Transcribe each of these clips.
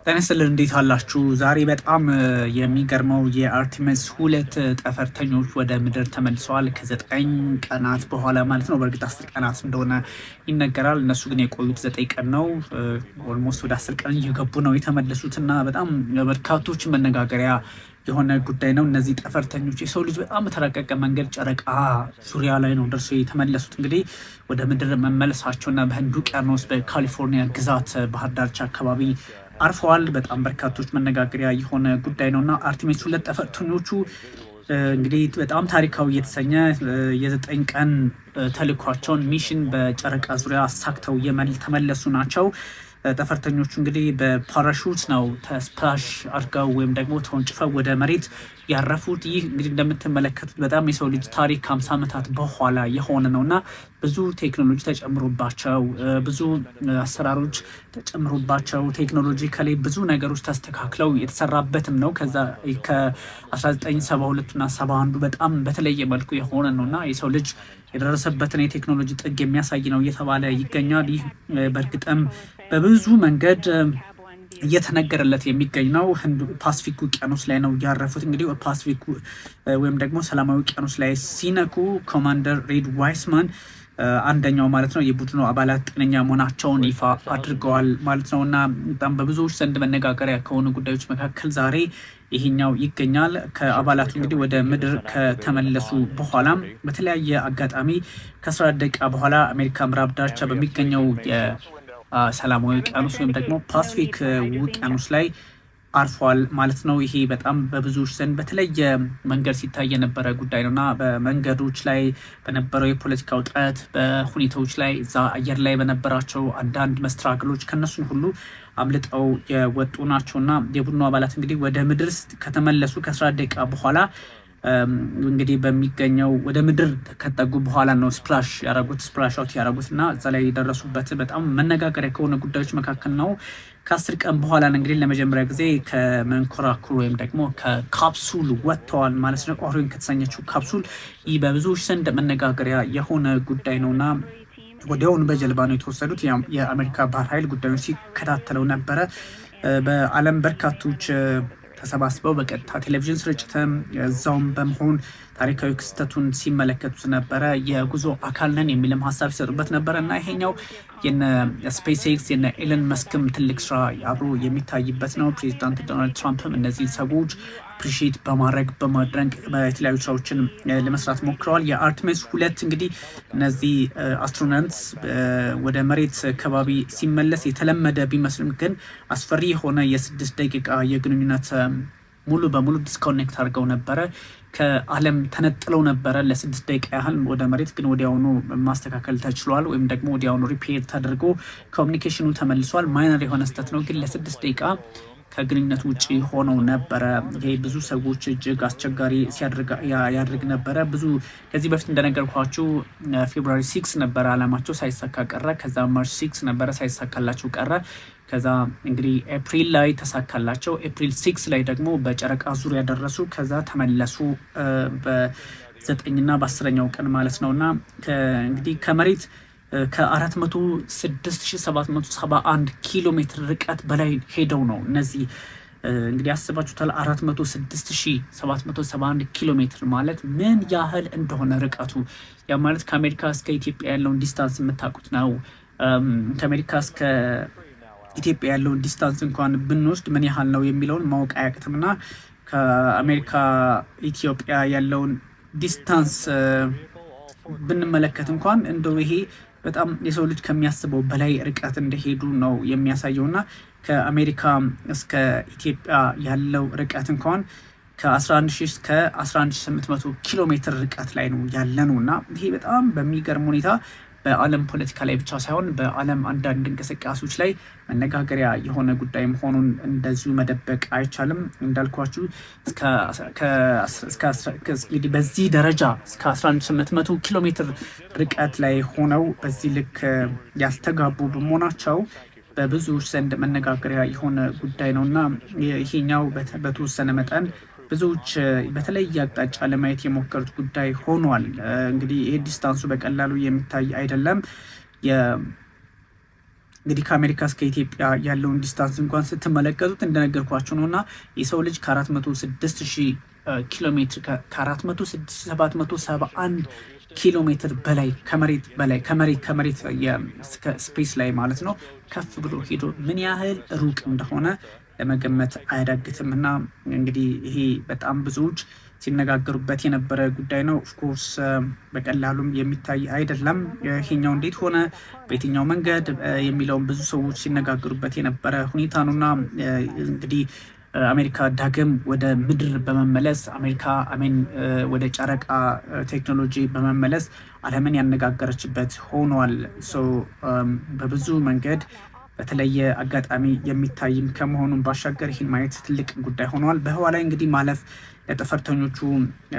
ተነስተልን እንዴት አላችሁ? ዛሬ በጣም የሚገርመው የአርቴሚስ 2 ጠፈርተኞች ወደ ምድር ተመልሰዋል ከ9 ቀናት በኋላ ማለት ነው። በእርግጥ 10 ቀናት እንደሆነ ይነገራል። እነሱ ግን የቆዩት 9 ቀን ነው። ኦልሞስት ወደ 10 ቀን እየገቡ ነው የተመለሱትና በጣም በርካቶች መነጋገሪያ የሆነ ጉዳይ ነው። እነዚህ ጠፈርተኞች የሰው ልጅ በጣም በተራቀቀ መንገድ ጨረቃ ዙሪያ ላይ ነው ደርሰው የተመለሱት። እንግዲህ ወደ ምድር መመለሳቸውና በህንድ ውቅያኖስ በካሊፎርኒያ ግዛት ባህር ዳርቻ አካባቢ አርፈዋል። በጣም በርካቶች መነጋገሪያ የሆነ ጉዳይ ነውና አርቴሚስ 2 ጠፈርተኞቹ እንግዲህ በጣም ታሪካዊ የተሰኘ የ9 ቀን ተልኳቸውን ሚሽን በጨረቃ ዙሪያ አሳክተው ተመለሱ ናቸው። ጠፈርተኞቹ እንግዲህ በፓራሹት ነው ተስፕላሽ አድርገው ወይም ደግሞ ተወንጭፈው ወደ መሬት ያረፉት። ይህ እንግዲህ እንደምትመለከቱት በጣም የሰው ልጅ ታሪክ 50 ዓመታት በኋላ የሆነ ነውና ብዙ ቴክኖሎጂ ተጨምሮባቸው ብዙ አሰራሮች ተጨምሮባቸው ቴክኖሎጂ ከላይ ብዙ ነገሮች ተስተካክለው የተሰራበትም ነው። ከዛ ከ1972 እና 71 በጣም በተለየ መልኩ የሆነ ነውና የሰው ልጅ የደረሰበትን የቴክኖሎጂ ጥግ የሚያሳይ ነው እየተባለ ይገኛል። ይህ በእርግጥም በብዙ መንገድ እየተነገረለት የሚገኝ ነው። ህንድ ፓሲፊክ ውቅያኖስ ላይ ነው ያረፉት። እንግዲህ ፓሲፊክ ወይም ደግሞ ሰላማዊ ውቅያኖስ ላይ ሲነኩ ኮማንደር ሬድ ዋይስማን አንደኛው ማለት ነው የቡድኑ አባላት ጤነኛ መሆናቸውን ይፋ አድርገዋል ማለት ነው። እና በጣም በብዙዎች ዘንድ መነጋገሪያ ከሆኑ ጉዳዮች መካከል ዛሬ ይሄኛው ይገኛል። ከአባላቱ እንግዲህ ወደ ምድር ከተመለሱ በኋላ በተለያየ አጋጣሚ ከ10 ደቂቃ በኋላ አሜሪካ ምዕራብ ዳርቻ በሚገኘው የሰላማዊ ውቅያኖስ ወይም ደግሞ ፓሲፊክ ውቅያኖስ ላይ አርፏል ማለት ነው። ይሄ በጣም በብዙዎች ዘንድ በተለየ መንገድ ሲታይ የነበረ ጉዳይ ነው እና በመንገዶች ላይ በነበረው የፖለቲካ ውጥረት፣ በሁኔታዎች ላይ እዛ አየር ላይ በነበራቸው አንዳንድ መስተካከሎች ከነሱን ሁሉ አምልጠው የወጡ ናቸው እና የቡድኑ አባላት እንግዲህ ወደ ምድር ከተመለሱ ከ10 ደቂቃ በኋላ እንግዲህ በሚገኘው ወደ ምድር ከጠጉ በኋላ ነው ስፕላሽ አውት ያደረጉት እና እዛ ላይ የደረሱበት በጣም መነጋገሪያ ከሆነ ጉዳዮች መካከል ነው። ከ10 ቀን በኋላ እንግዲህ ለመጀመሪያ ጊዜ ከመንኮራኩር ወይም ደግሞ ከካፕሱል ወጥተዋል ማለት ነው። ኦሪዮን ከተሰኘችው ካፕሱል ይህ በብዙዎች ዘንድ መነጋገሪያ የሆነ ጉዳይ ነውና ወዲያውኑ በጀልባ ነው የተወሰዱት። የአሜሪካ ባህር ኃይል ጉዳዩን ሲከታተለው ነበረ። በዓለም በርካቶች ተሰባስበው በቀጥታ ቴሌቪዥን ስርጭትም እዛውም በመሆን ታሪካዊ ክስተቱን ሲመለከቱት ነበረ። የጉዞ አካል ነን የሚልም ሀሳብ ሲሰጡበት ነበረ እና ይሄኛው የነ ስፔስ ኤክስ የነ ኤለን መስክም ትልቅ ስራ አብሮ የሚታይበት ነው። ፕሬዚዳንት ዶናልድ ትራምፕም እነዚህ ሰዎች አፕሪሺየት በማድረግ የተለያዩ ስራዎችን ለመስራት ሞክረዋል። የአርቴሚስ 2 እንግዲህ እነዚህ አስትሮናውትስ ወደ መሬት ከባቢ ሲመለስ የተለመደ ቢመስልም ግን አስፈሪ የሆነ የ6 ደቂቃ የግንኙነት ሙሉ በሙሉ ዲስኮኔክት አድርገው ነበረ። ከዓለም ተነጥለው ነበረ ለ6 ደቂቃ ያህል ወደ መሬት ግን ወዲያውኑ ማስተካከል ተችሏል፣ ወይም ደግሞ ወዲያውኑ ሪፔር ተደርጎ ኮሚኒኬሽኑ ተመልሷል። ማይነር የሆነ ስህተት ነው፣ ግን ለ6 ደቂቃ ከግንኙነት ውጭ ሆነው ነበረ። ይሄ ብዙ ሰዎች እጅግ አስቸጋሪ ያድርግ ነበረ። ብዙ ከዚህ በፊት እንደነገርኳችሁ ፌብሩዋሪ 6 ነበረ አላማቸው ሳይሳካ ቀረ። ከዛ ማርች 6 ነበረ ሳይሳካላቸው ቀረ። ከዛ እንግዲህ ኤፕሪል ላይ ተሳካላቸው። ኤፕሪል 6 ላይ ደግሞ በጨረቃ ዙሪያ ደረሱ። ከዛ ተመለሱ በ9ና በ10ኛው ቀን ማለት ነውና እንግዲህ ከመሬት ከ406,771 ኪሎ ሜትር ርቀት በላይ ሄደው ነው እነዚህ እንግዲህ ያስባችሁታል። 406,771 ኪሎ ሜትር ማለት ምን ያህል እንደሆነ ርቀቱ። ያ ማለት ከአሜሪካ እስከ ኢትዮጵያ ያለውን ዲስታንስ የምታውቁት ነው። ከአሜሪካ እስከ ኢትዮጵያ ያለውን ዲስታንስ እንኳን ብንወስድ ምን ያህል ነው የሚለውን ማወቅ አያቅትምና ከአሜሪካ ኢትዮጵያ ያለውን ዲስታንስ ብንመለከት እንኳን እንደው ይሄ በጣም የሰው ልጅ ከሚያስበው በላይ ርቀት እንደሄዱ ነው የሚያሳየውና ከአሜሪካ እስከ ኢትዮጵያ ያለው ርቀት እንኳን ከ11,000 እስከ 11,800 ኪሎ ሜትር ርቀት ላይ ነው ያለነውና ይሄ በጣም በሚገርም ሁኔታ በዓለም ፖለቲካ ላይ ብቻ ሳይሆን በዓለም አንዳንድ እንቅስቃሴዎች ላይ መነጋገሪያ የሆነ ጉዳይ መሆኑን እንደዚሁ መደበቅ አይቻልም። እንዳልኳችሁ እንግዲህ በዚህ ደረጃ እስከ 11,800 ኪሎ ሜትር ርቀት ላይ ሆነው በዚህ ልክ ያስተጋቡ በመሆናቸው በብዙዎች ዘንድ መነጋገሪያ የሆነ ጉዳይ ነውና ይሄኛው በተወሰነ መጠን ብዙዎች በተለየ አቅጣጫ ለማየት የሞከሩት ጉዳይ ሆኗል። እንግዲህ ይሄ ዲስታንሱ በቀላሉ የሚታይ አይደለም። እንግዲህ ከአሜሪካ እስከ ኢትዮጵያ ያለውን ዲስታንስ እንኳን ስትመለከቱት እንደነገርኳችሁ ነውና የሰው ልጅ ከ406,000 ኪሎ ሜትር ከ46771 ኪሎ ሜትር በላይ ከመሬት ስፔስ ላይ ማለት ነው ከፍ ብሎ ሄዶ ምን ያህል ሩቅ እንደሆነ ለመገመት አያዳግትም። እና እንግዲህ ይሄ በጣም ብዙዎች ሲነጋገሩበት የነበረ ጉዳይ ነው። ኦፍኮርስ በቀላሉም የሚታይ አይደለም። ይሄኛው እንዴት ሆነ፣ በየትኛው መንገድ የሚለውን ብዙ ሰዎች ሲነጋገሩበት የነበረ ሁኔታ ነውና እንግዲህ አሜሪካ ዳግም ወደ ምድር በመመለስ ወደ ጨረቃ ቴክኖሎጂ በመመለስ ዓለምን ያነጋገረችበት ሆኗል። በብዙ መንገድ በተለየ አጋጣሚ የሚታይም ከመሆኑን ባሻገር ይህን ማየት ትልቅ ጉዳይ ሆኗል። በህዋ ላይ እንግዲህ ማለፍ ለጠፈርተኞቹ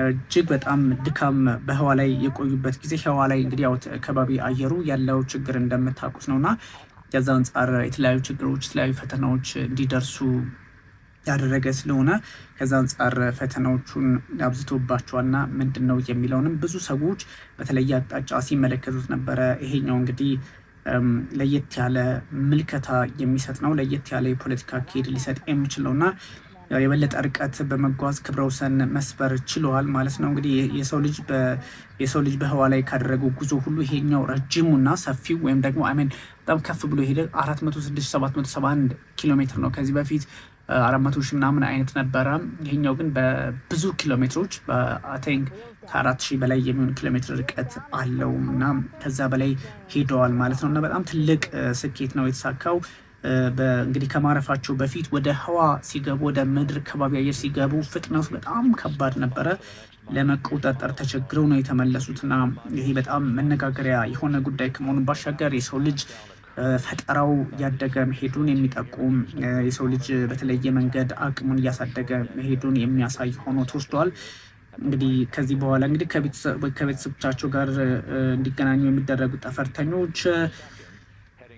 እጅግ በጣም ድካም በህዋ ላይ የቆዩበት ጊዜ ህዋ ላይ እንግዲህ ያው ከባቢ አየሩ ያለው ችግር እንደምታውቁት ነውና ከዛ አንጻር የተለያዩ ችግሮች የተለያዩ ፈተናዎች እንዲደርሱ ያደረገ ስለሆነ ከዛ አንጻር ፈተናዎቹን አብዝቶባቸዋልና ምንድን ነው የሚለውንም ብዙ ሰዎች በተለየ አቅጣጫ ሲመለከቱት ነበረ። ይሄኛው እንግዲህ ለየት ያለ ምልከታ የሚሰጥ ነው። ለየት ያለ የፖለቲካ አካሄድ ሊሰጥ የሚችል ነውና የበለጠ ርቀት በመጓዝ ክብረ ወሰን መስበር ችለዋል ማለት ነው። እንግዲህ የሰው ልጅ በህዋ ላይ ካደረገው ጉዞ ሁሉ ይሄኛው ረጅሙና ሰፊው ወይም ደግሞ በጣም ከፍ ብሎ ሄደ 406,771 ኪሎ ሜትር ነው። ከዚህ በፊት 400 ሺህ ምናምን አይነት ነበረ። ይሄኛው ግን በብዙ ኪሎ ሜትሮች በአቴንክ ከ4,000 በላይ የሚሆን ኪሎ ሜትር ርቀት አለው እና ከዛ በላይ ሄደዋል ማለት ነው። እና በጣም ትልቅ ስኬት ነው የተሳካው። እንግዲህ ከማረፋቸው በፊት ወደ ህዋ ሲገቡ ወደ ምድር ከባቢ አየር ሲገቡ ፍጥነቱ በጣም ከባድ ነበረ። ለመቆጣጠር ተቸግረው ነው የተመለሱትና ይሄ በጣም መነጋገሪያ የሆነ ጉዳይ ከመሆኑ ባሻገር የሰው ልጅ ፈጠራው ያደገ መሄዱን የሚጠቁም የሰው ልጅ በተለየ መንገድ አቅሙን እያሳደገ መሄዱን የሚያሳይ ሆኖ ተወስዷል። እንግዲህ ከዚህ በኋላ እንግዲህ ከቤተሰቦቻቸው ጋር እንዲገናኙ የሚደረጉ ጠፈርተኞች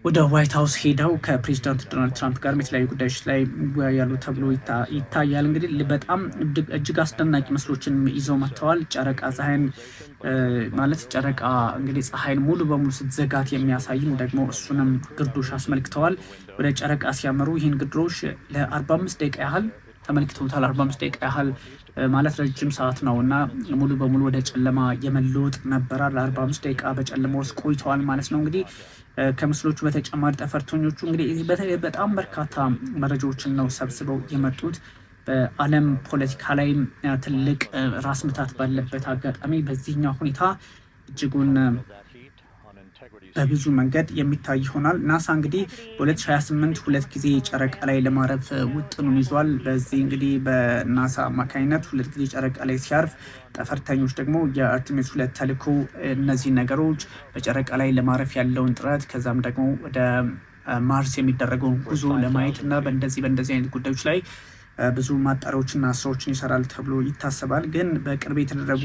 ወደ ዋይት ሀውስ ሄደው ከፕሬዚዳንት ዶናልድ ትራምፕ ጋር የተለያዩ ጉዳዮች ላይ ይወያያሉ ተብሎ ይታያል። እንግዲህ በጣም እጅግ አስደናቂ ምስሎችን ይዘው መጥተዋል። ጨረቃ እንግዲህ ፀሐይን ሙሉ በሙሉ ስትዘጋት የሚያሳይም ደግሞ እሱንም ግርዶሽ አስመልክተዋል። ወደ ጨረቃ ሲያመሩ ይህን ግርዶሽ ለ45 ደቂቃ ያህል ተመልክተውታል። 45 ደቂቃ ያህል ማለት ረጅም ሰዓት ነው እና ሙሉ በሙሉ ወደ ጨለማ የመለወጥ ነበረ። ለ45 ደቂቃ በጨለማ ውስጥ ቆይተዋል ማለት ነው። እንግዲህ ከምስሎቹ በተጨማሪ ጠፈርተኞቹ እንግዲህ በጣም በርካታ መረጃዎችን ነው ሰብስበው የመጡት። በዓለም ፖለቲካ ላይ ትልቅ ራስ ምታት ባለበት አጋጣሚ በዚህኛው ሁኔታ እጅጉን በብዙ መንገድ የሚታይ ይሆናል። ናሳ እንግዲህ በ2028 2 ጊዜ ጨረቃ ላይ ለማረፍ ውጥኑን ይዟል። በዚህ እንግዲህ በናሳ አማካኝነት 2 ጊዜ ጨረቃ ላይ ሲያርፍ ጠፈርተኞች ደግሞ የአርቴሚስ 2 ተልዕኮ እነዚህ ነገሮች በጨረቃ ላይ ለማረፍ ያለውን ጥረት ከዛም ደግሞ ወደ ማርስ የሚደረገውን ጉዞ ለማየት እና በእንደዚህ አይነት ጉዳዮች ላይ ብዙ ማጣሪያዎችና ስራዎችን ይሰራል ተብሎ ይታሰባል። ግን በቅርብ የተደረጉ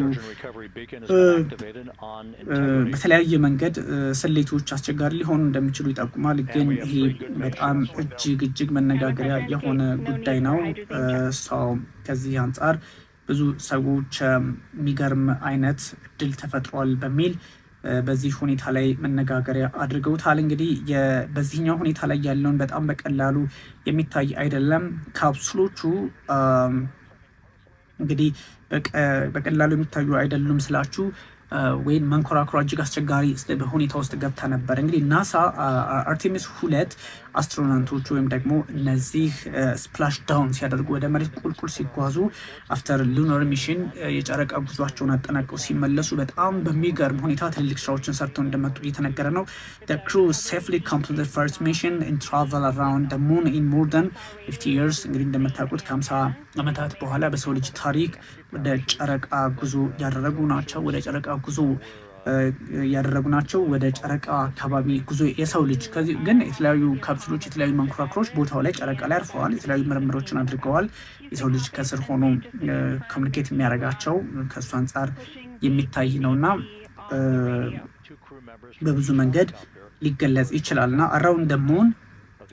በተለያየ መንገድ ስሌቶች አስቸጋሪ ሊሆኑ እንደሚችሉ ይጠቁማል። ግን ይሄ በጣም እጅግ መነጋገሪያ የሆነ ጉዳይ ነው። ከዚህ አንጻር ብዙ ሰዎች የሚገርም አይነት እድል ተፈጥሯል በሚል በዚህ ሁኔታ ላይ መነጋገሪያ አድርገውታል። እንግዲህ በዚህኛው ሁኔታ ላይ ያለውን በጣም በቀላሉ የሚታይ አይደለም። ካፕሱሎቹ እንግዲህ በቀላሉ የሚታዩ አይደሉም ስላችሁ ወይም መንኮራኩሯ እጅግ አስቸጋሪ ሁኔታ ውስጥ ገብታ ነበር። እንግዲህ ናሳ አርቴሚስ 2 አስትሮናውቶች ወይም ደግሞ እነዚህ ስፕላሽ ዳውን ሲያደርጉ ወደ መሬት ቁልቁል ሲጓዙ አፍተር ሉናር ሚሽን የጨረቃ ጉዟቸውን አጠናቀው ሲመለሱ በጣም በሚገርም ሁኔታ ትልልቅ ስራዎችን ሰርተው እንደመጡ እየተነገረ ነው። The crew safely completed the first mission and travel around the moon in more than 50 years። እንግዲህ እንደምታውቁት ከ50 ዓመታት በኋላ በሰው ልጅ ታሪክ ወደ ጨረቃ ጉዞ ያደረጉ ናቸው። ወደ ጨረቃ አካባቢ ጉዞ የሰው ልጅ ከዚህ ግን የተለያዩ ካፕሱሎች የተለያዩ መንኮራኩሮች ቦታው ላይ ጨረቃ ላይ አርፈዋል። የተለያዩ ምርምሮችን አድርገዋል። የሰው ልጅ ከስር ሆኖ ኮሚኒኬት የሚያደርጋቸው ከእሱ አንጻር የሚታይ ነውና በብዙ መንገድ ሊገለጽ ይችላልና አራውንድ ዘ ሙን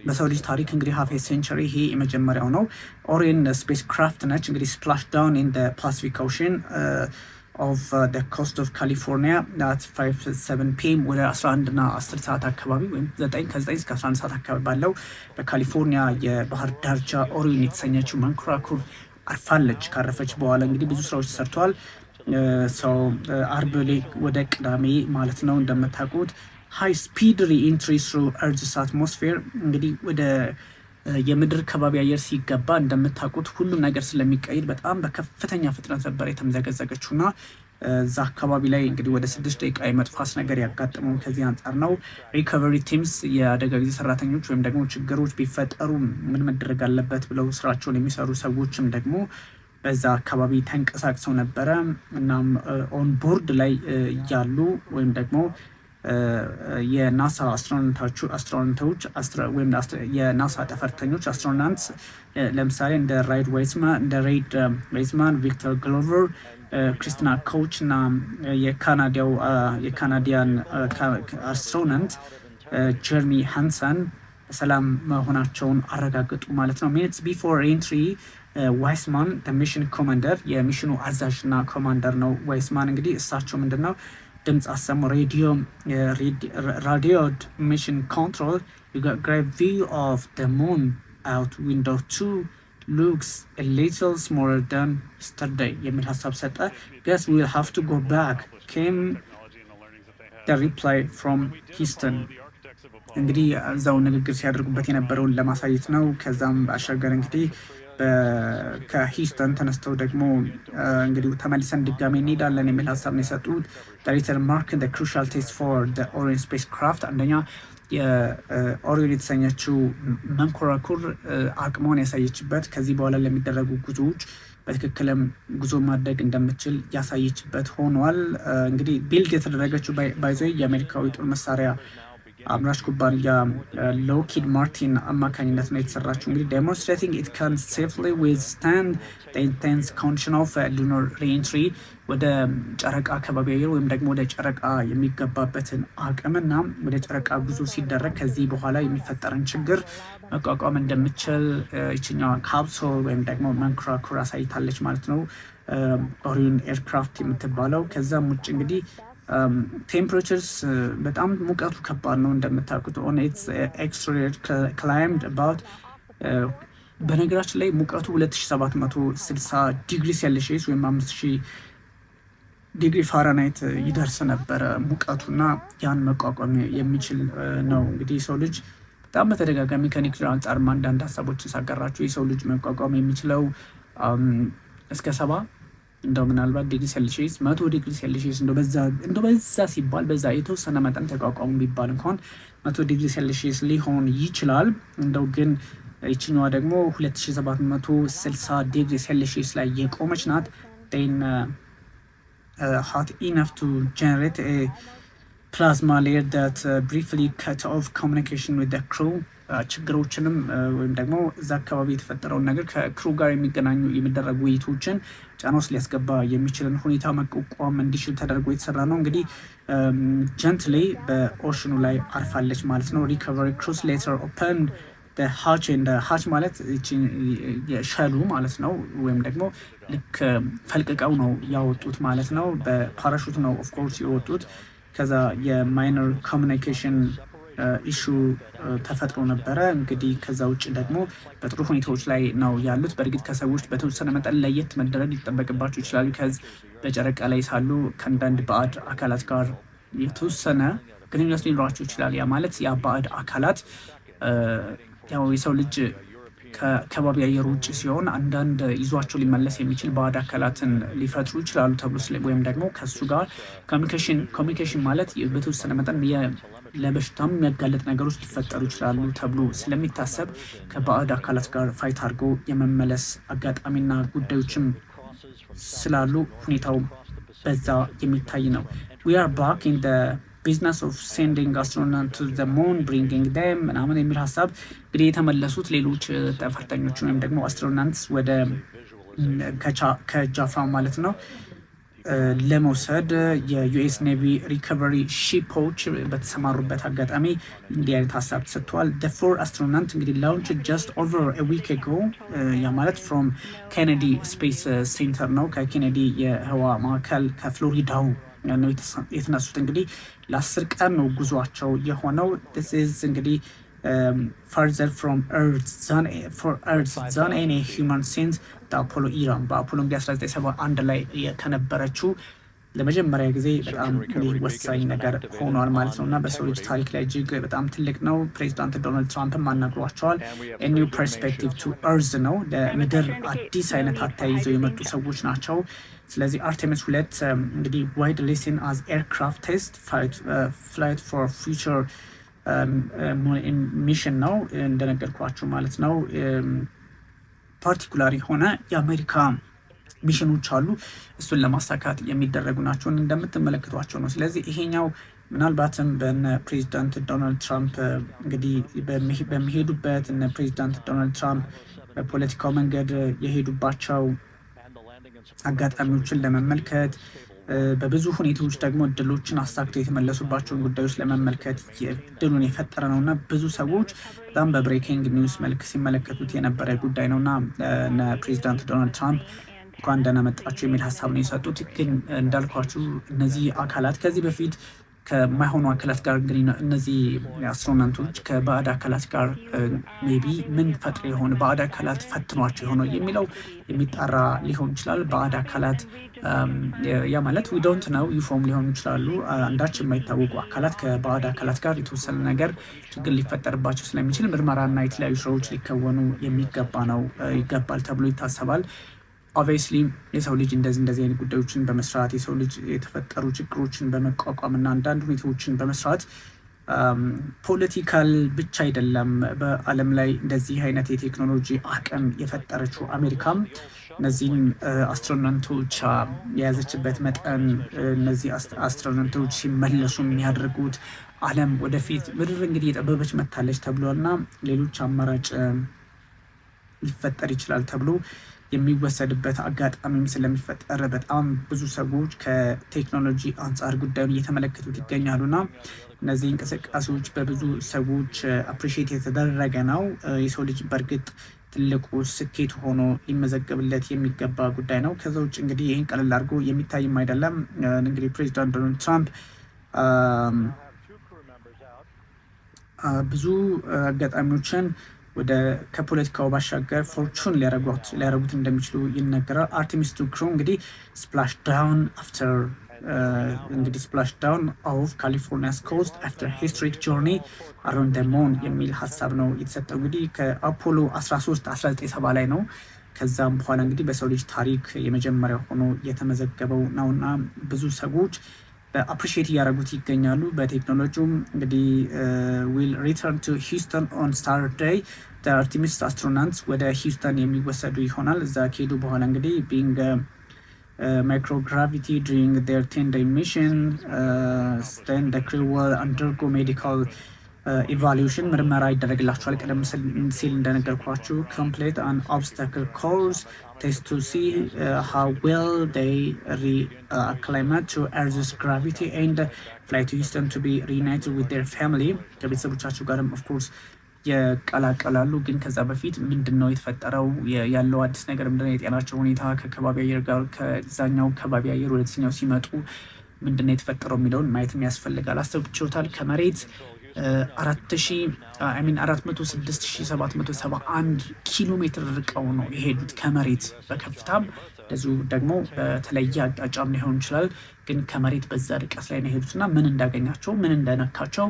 በሰው ልጅ ታሪክ እንግዲህ ሃፍ ሴንቸሪ ይሄ የመጀመሪያው ነው። ኦሪየን ስፔስ ክራፍት ነች። እንግዲህ ስፕላሽ ዳውን ኢን ፓሲፊክ ኦሽን of the coast of California at 5-7 p.m. ወደ 11 እና 10 ሰዓት አካባቢ ወይም 9 እስከ 11 ሰዓት አካባቢ ባለው በካሊፎርኒያ የባህር ዳርቻ ኦሪዮን የተሰኘችው መንኮራኩር አርፋለች። ካረፈች በኋላ እንግዲህ ብዙ ስራዎች ተሰርተዋል። ሰው አርብ ላይ ወደ ቅዳሜ ማለት ነው እንደምታውቁት ሃይ ስፒድ ሪኢንትሪ ትሩ ኤርዝስ አትሞስፌር እንግዲህ ወደ የምድር ከባቢ አየር ሲገባ እንደምታውቁት ሁሉም ነገር ስለሚቀይር በጣም በከፍተኛ ፍጥነት ነበር የተምዘገዘገችውና እዛ አካባቢ ላይ እንግዲህ ወደ 6 ደቂቃ የመጥፋት ነገር ያጋጠመው ከዚህ አንጻር ነው። ሪከቨሪ ቲምስ የአደጋ ጊዜ ሰራተኞች ወይም ደግሞ ችግሮች ቢፈጠሩ ምን መደረግ አለበት ብለው ስራቸውን የሚሰሩ ሰዎችም ደግሞ በዛ አካባቢ ተንቀሳቅሰው ነበረ። እናም ኦን ቦርድ ላይ ያሉ ወይም ደግሞ የናሳ አስትሮናውቶች ወይም የናሳ ጠፈርተኞች አስትሮናውትስ ለምሳሌ እንደ ሬድ ዌይዝማን፣ ቪክተር ግሎቨር፣ ክሪስቲና ኮች እና የካናዲያን አስትሮናውት ጀርሚ ሃንሰን በሰላም መሆናቸውን አረጋገጡ ማለት ነው። ሚኒትስ ቢፎር ኤንትሪ ዋይስማን ሚሽን ኮማንደር የሚሽኑ አዛዥ እና ኮማንደር ነው። ዋይስማን እንግዲህ እሳቸው ምንድነው ድምፅ አሰሙ። ራዲዮድ ሚሽን ኮንትሮል you got great view of the moon out window 2 looks a little smaller than yesterday የሚል ሀሳብ ሰጠ። guess we'll have to go back came the reply from Houston እንግዲህ እዛው ንግግር ሲያደርጉበት የነበረውን ለማሳየት ነው። ከዛም ባሻገር እንግዲህ ከሂውስተን ተነስተው ደግሞ እንግዲህ ተመልሰን ድጋሜ እንሄዳለን የሚል ሀሳብ ነው የሰጡት። ዳይሬክተር ማርክ the crucial test for the Orion spacecraft አንደኛ የኦሪዮን የተሰኘችው መንኮራኩር አቅሟን ያሳየችበት ከዚህ በኋላ ለሚደረጉ ጉዞዎች በትክክልም ጉዞ ማድረግ እንደምትችል ያሳየችበት ሆኗል። እንግዲህ ቢልድ የተደረገችው ባይዘይ የአሜሪካዊ ጦር መሳሪያ አምራች ኩባንያ ሎኪድ ማርቲን አማካኝነት ነው የተሰራችው። እንግዲህ ዴሞንስትሬቲንግ ኢት ካን ሴፍሊ ዊዝስታንድ ዘ ኢንቴንስ ኮንዲሽን ኦፍ ሉናር ሪኢንትሪ ወደ ጨረቃ ከባቢ አየር ወይም ደግሞ ወደ ጨረቃ የሚገባበትን አቅምና ወደ ጨረቃ ጉዞ ሲደረግ ከዚህ በኋላ የሚፈጠርን ችግር መቋቋም እንደምችል ይችኛዋ ካፕሱል ወይም ደግሞ መንኮራኩር አሳይታለች ማለት ነው ኦሪዮን ኤርክራፍት የምትባለው። ከዛም ውጭ እንግዲህ ቴምፕሬቸርስ በጣም ሙቀቱ ከባድ ነው እንደምታውቁት። ኦን ኢትስ ኤክስትሪየር ክላይምድ አባውት በነገራችን ላይ ሙቀቱ 2760 ዲግሪ ሴልሺየስ ወይም 5000 ዲግሪ ፋራናይት ይደርስ ነበረ ሙቀቱና ያን መቋቋም የሚችል ነው። እንግዲህ የሰው ልጅ በጣም በተደጋጋሚ ከኒውክሌር አንጻር አንዳንድ ሀሳቦችን ሳቀራችሁ የሰው ልጅ መቋቋም የሚችለው እስከ 70 እንደው ምናልባት ዲግሪ ሴልሺየስ 100 ዲግሪ ሴልሺየስ እንደው በዛ ሲባል በዛ የተወሰነ መጠን ተቋቋሙ ቢባል እንኳን 100 ዲግሪ ሴልሺየስ ሊሆን ይችላል። እንደው ግን ይችኛዋ ደግሞ 2760 ዲግሪ ሴልሺየስ ላይ የቆመች ናት። ዴን hot enough to generate a plasma layer that briefly cut off communication with the crew ችግሮችንም ወይም ደግሞ እዛ አካባቢ የተፈጠረውን ነገር ከክሩ ጋር የሚገናኙ የሚደረጉ ውይይቶችን ጫና ውስጥ ሊያስገባ የሚችልን ሁኔታ መቋቋም እንዲችል ተደርጎ የተሰራ ነው። እንግዲህ ጀንትሊ በኦሽኑ ላይ አርፋለች ማለት ነው። ሪከቨሪ ክሩዝ ሌተር ኦፐን ሃች እንደ ሃች ማለት የሸሉ ማለት ነው። ወይም ደግሞ ልክ ፈልቅቀው ነው ያወጡት ማለት ነው። በፓራሹት ነው ኦፍኮርስ የወጡት። ከዛ የማይነር ኮሚኒኬሽን ኢሹ ተፈጥሮ ነበረ። እንግዲህ ከዛ ውጭ ደግሞ በጥሩ ሁኔታዎች ላይ ነው ያሉት። በእርግጥ ከሰዎች በተወሰነ መጠን ለየት መደረግ ሊጠበቅባቸው ይችላሉ። ከዚህ በጨረቃ ላይ ሳሉ ከአንዳንድ ባዕድ አካላት ጋር የተወሰነ ግንኙነት ሊኖራቸው ይችላል። ያ ማለት ያ ባዕድ አካላት ያው የሰው ልጅ ከከባቢ አየር ውጭ ሲሆን አንዳንድ ይዟቸው ሊመለስ የሚችል ባዕድ አካላትን ሊፈጥሩ ይችላሉ ተብሎ ወይም ደግሞ ከሱ ጋር ኮሚኒኬሽን ማለት በተወሰነ መጠን ለበሽታም የሚያጋለጥ ነገሮች ሊፈጠሩ ይችላሉ ተብሎ ስለሚታሰብ ከባዕድ አካላት ጋር ፋይት አድርጎ የመመለስ አጋጣሚና ጉዳዮችም ስላሉ ሁኔታው በዛ የሚታይ ነው። we are back in the business of sending astronauts to the moon bringing them ምናምን የሚል ሀሳብ እንግዲህ የተመለሱት ሌሎች ጠፈርተኞች ወይም ደግሞ አስትሮናውትስ ወደ ከጃፋ ማለት ነው ለመውሰድ የዩኤስ ኔቪ ሪከቨሪ ሺፖች በተሰማሩበት አጋጣሚ እንዲህ አይነት ሀሳብ ተሰጥተዋል። the four astronauts እንግዲህ launched just over a week ago ያ ማለት from Kennedy Space Center ነው ከኬኔዲ የህዋ ማዕከል ከፍሎሪዳው ነው የተነሱት። እንግዲህ ለ10 ቀን ነው ጉዟቸው የሆነው። this is እንግዲህ further from Earth than any human since አፖሎ ኢራን በአፖሎ እንግዲህ 1971 ላይ ከነበረችው ለመጀመሪያ ጊዜ በጣም ወሳኝ ነገር ሆኗል ማለት ነው እና በሰው ልጅ ታሪክ ላይ እጅግ በጣም ትልቅ ነው። ፕሬዚዳንት ዶናልድ ትራምፕም አናግሯቸዋል። ኒው ፐርስፔክቲቭ ቱ እርዝ ነው ለምድር አዲስ አይነት አታይ ይዘው የመጡ ሰዎች ናቸው። ስለዚህ አርቴሚስ 2 እንግዲህ ዋይድ ሌሰን አዝ ኤርክራፍት ቴስት ፍላይት ፎር ፊውቸር ሚሽን ነው እንደነገርኳችሁ ማለት ነው። ፓርቲኩላር የሆነ የአሜሪካ ሚሽኖች አሉ እሱን ለማሳካት የሚደረጉ ናቸው እንደምትመለከቷቸው ነው። ስለዚህ ይሄኛው ምናልባትም በነ ፕሬዚዳንት ዶናልድ ትራምፕ እንግዲህ በሚሄዱበት እነ ፕሬዚዳንት ዶናልድ ትራምፕ በፖለቲካው መንገድ የሄዱባቸው አጋጣሚዎችን ለመመልከት በብዙ ሁኔታዎች ደግሞ እድሎችን አሳክተው የተመለሱባቸውን ጉዳዮች ለመመልከት እድሉን የፈጠረ ነው እና ብዙ ሰዎች በጣም በብሬኪንግ ኒውስ መልክ ሲመለከቱት የነበረ ጉዳይ ነው እና ፕሬዚዳንት ዶናልድ ትራምፕ እንኳን ደህና መጣችሁ የሚል ሀሳብ ነው የሰጡት። ግን እንዳልኳችሁ እነዚህ አካላት ከዚህ በፊት ከማይሆኑ አካላት ጋር እንግዲህ እነዚህ አስትሮናውቶች ከባዕድ አካላት ጋር ሜቢ ምን ፈጥሮ የሆነ ባዕድ አካላት ፈትኗቸው የሆነው የሚለው የሚጣራ ሊሆን ይችላል። ባዕድ አካላት ያ ማለት ዊ ዶንት ነው ዩፎም ሊሆኑ ይችላሉ። አንዳች የማይታወቁ አካላት ከባዕድ አካላት ጋር የተወሰነ ነገር ችግር ሊፈጠርባቸው ስለሚችል ምርመራና የተለያዩ ስራዎች ሊከወኑ ይገባል ተብሎ ይታሰባል። ኦብቪየስሊ የሰው ልጅ እንደዚህ አይነት ጉዳዮችን በመስራት የሰው ልጅ የተፈጠሩ ችግሮችን በመቋቋም እና አንዳንድ ሁኔታዎችን በመስራት ፖለቲካል ብቻ አይደለም በዓለም ላይ እንደዚህ አይነት የቴክኖሎጂ አቅም የፈጠረችው አሜሪካም እነዚህም አስትሮናውቶች የያዘችበት መጠን እነዚህ አስትሮናውቶች ሲመለሱ የሚያደርጉት ዓለም ወደፊት ምድር እንግዲህ የጠበበች መታለች ተብሏልና ሌሎች አማራጭ ሊፈጠር ይችላል ተብሎ የሚወሰድበት አጋጣሚም ስለሚፈጠር በጣም ብዙ ሰዎች ከቴክኖሎጂ አንጻር ጉዳዩን እየተመለከቱት ይገኛሉና እነዚህ እንቅስቃሴዎች በብዙ ሰዎች አፕሪሺየት የተደረገ ነው። የሰው ልጅ በእርግጥ ትልቁ ስኬት ሆኖ ሊመዘገብለት የሚገባ ጉዳይ ነው። ከዛ ውጭ እንግዲህ ይህን ቀለል አድርጎ የሚታይም አይደለም። እንግዲህ ፕሬዚዳንት ዶናልድ ትራምፕ ብዙ አጋጣሚዎችን ወደ ከፖለቲካው ባሻገር ፎርቹን ሊያረጉት እንደሚችሉ ይነገራል። አርቴሚስ 2 ክሩ እንግዲህ ስፕላሽ ዳውን ኦፍ ካሊፎርኒያስ ኮስት አፍተር ሂስቶሪክ ጆርኒ አራውንድ ዘ ሙን የሚል ሀሳብ ነው የተሰጠው። እንግዲህ ከአፖሎ 13 1970 ላይ ነው። ከዛም በኋላ እንግዲህ በሰው ልጅ ታሪክ የመጀመሪያው ሆኖ የተመዘገበው ነውና ብዙ ሰዎች በአፕሪሺየት እያደረጉት ይገኛሉ። በቴክኖሎጂውም እንግዲህ ዊል ሪተርን ቱ ሂውስተን ኦን ሳተርዴይ አርቴሚስ አስትሮናውትስ ወደ ሂውስተን የሚወሰዱ ይሆናል። እዛ ከሄዱ በኋላ እንግዲህ ቢንግ ማይክሮግራቪቲ ዱሪንግ ዴር 10-day ሚሽን then the crew will undergo medical evaluation ምርመራ ይደረግላቸዋል። ቀደም ሲል እንደነገርኳችሁ complete an obstacle course test to see how well they acclimate to Earth's gravity and fly to Houston to be reunited with their family ከቤተሰቦቻቸው ጋርም of course የቀላቀላሉ። ግን ከዛ በፊት ምንድነው የተፈጠረው ያለው አዲስ ነገር ምንድነው? የጤናቸው ሁኔታ ከከባቢ አየር ጋር ከዛኛው ከባቢ አየር ወደዚህኛው ሲመጡ ምንድነው የተፈጠረው የሚለውን ማየትም ያስፈልጋል። አስተውላችሁታል። ከመሬት 406,771 ኪሎ ሜትር ርቀው ነው የሄዱት ከመሬት በከፍታም እንደዚሁ ደግሞ በተለየ አቅጣጫም ሊሆን ይችላል። ግን ከመሬት በዛ ርቀት ላይ ነው የሄዱትና ምን እንዳገኛቸው ምን እንደነካቸው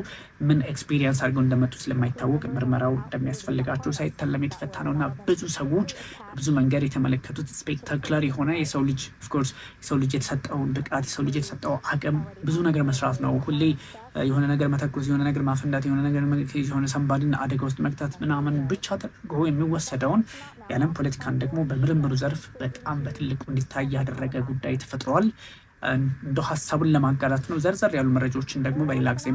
ምን ኤክስፒሪየንስ አድርገው እንደመጡ ስለማይታወቅ ምርመራው እንደሚያስፈልጋቸው ሳይታለም የተፈታ ነውና ብዙ ሰዎች በብዙ መንገድ የተመለከቱት ስፔክታክለር የሆነ የሰው ልጅ ኦፍኮርስ የሰው ልጅ የተሰጠውን ብቃት የሰው ልጅ የተሰጠው አቅም ብዙ ነገር መስራት ነው። ሁሌ የሆነ ነገር መተኮስ፣ የሆነ ነገር ማፈንዳት፣ የሆነ ነገር የሆነ ሰንባድን አደጋ ውስጥ መክተት ምናምን ብቻ ተደርጎ የሚወሰደውን የዓለም ፖለቲካን ደግሞ በምርምሩ ዘርፍ በጣም በትልቁ እንዲታይ ያደረገ ጉዳይ ተፈጥሯል። እንደ ሀሳቡን ለማጋራት ነው። ዘርዘር ያሉ መረጃዎችን ደግሞ በሌላ ጊዜ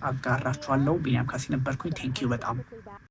አጋራችኋለሁ። ቢኒያም ካሴ ነበርኩኝ። ቴንኪዩ በጣም